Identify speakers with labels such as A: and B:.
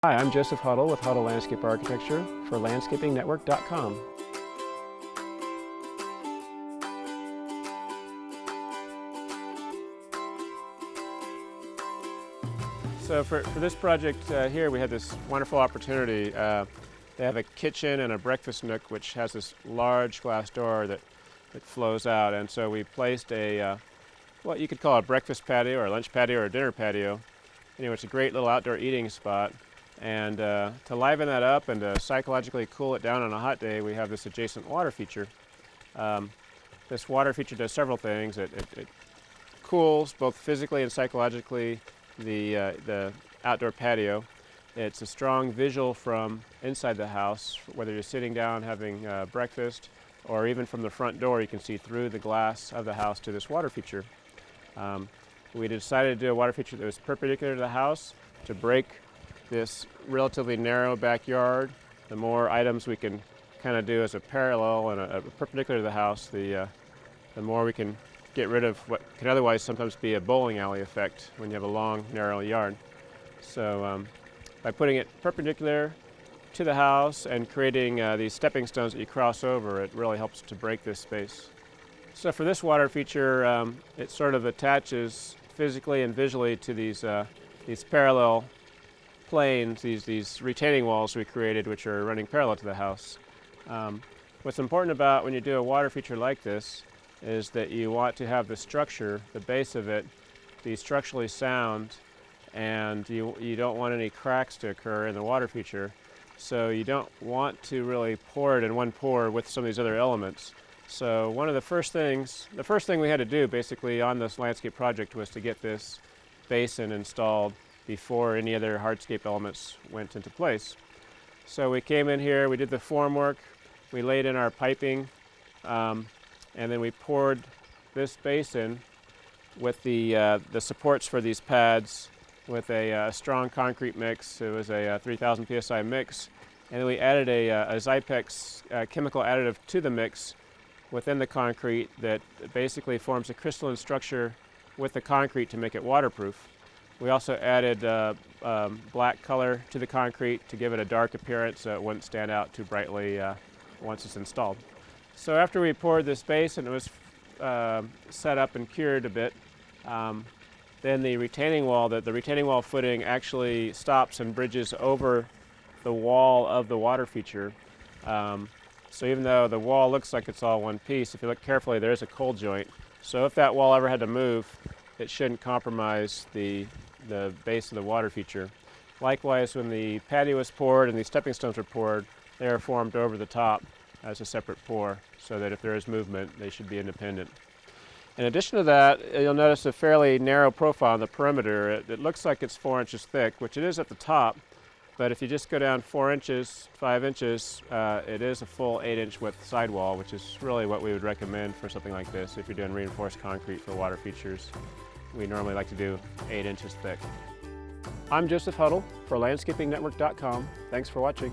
A: Hi, I'm Joseph Huddle with Huddle Landscape Architecture for landscapingnetwork.com. So for this project here, we had this wonderful opportunity. They have a kitchen and a breakfast nook which has this large glass door that flows out, and so we placed a what you could call a breakfast patio or a lunch patio or a dinner patio. Anyway, it's a great little outdoor eating spot. And to liven that up and to psychologically cool it down on a hot day, we have this adjacent water feature. This water feature does several things. It cools both physically and psychologically the outdoor patio. It's a strong visual from inside the house, whether you're sitting down having breakfast or even from the front door, you can see through the glass of the house to this water feature. We decided to do a water feature that was perpendicular to the house to break this relatively narrow backyard. The more items we can kind of do as a parallel and a perpendicular to the house, the more we can get rid of what can otherwise sometimes be a bowling alley effect when you have a long, narrow yard. So by putting it perpendicular to the house and creating these stepping stones that you cross over, it really helps to break this space. So for this water feature, it sort of attaches physically and visually to these parallel planes, these retaining walls we created, which are running parallel to the house. What's important about when you do a water feature like this is that you want to have the structure, the base of it, be structurally sound, and you don't want any cracks to occur in the water feature. So you don't want to really pour it in one pour with some of these other elements. So one of the first thing we had to do basically on this landscape project was to get this basin installed before any other hardscape elements went into place. So we came in here, we did the formwork, we laid in our piping, and then we poured this basin with the supports for these pads with a strong concrete mix. It was a 3,000 psi mix, and then we added a Zypex chemical additive to the mix within the concrete that basically forms a crystalline structure with the concrete to make it waterproof. We also added black color to the concrete to give it a dark appearance so it wouldn't stand out too brightly once it's installed. So after we poured this base and it was set up and cured a bit, then the retaining wall footing actually stops and bridges over the wall of the water feature. So even though the wall looks like it's all one piece, if you look carefully, there is a cold joint. So if that wall ever had to move, it shouldn't compromise the base of the water feature. Likewise, when the patio was poured and these stepping stones were poured, they are formed over the top as a separate pour, so that if there is movement, they should be independent. In addition to that, you'll notice a fairly narrow profile on the perimeter. It looks like it's 4 inches thick, which it is at the top, but if you just go down 4 inches, 5 inches, it is a full 8-inch width sidewall, which is really what we would recommend for something like this. If you're doing reinforced concrete for water features, we normally like to do 8 inches thick. I'm Joseph Huddle for landscapingnetwork.com. Thanks for watching.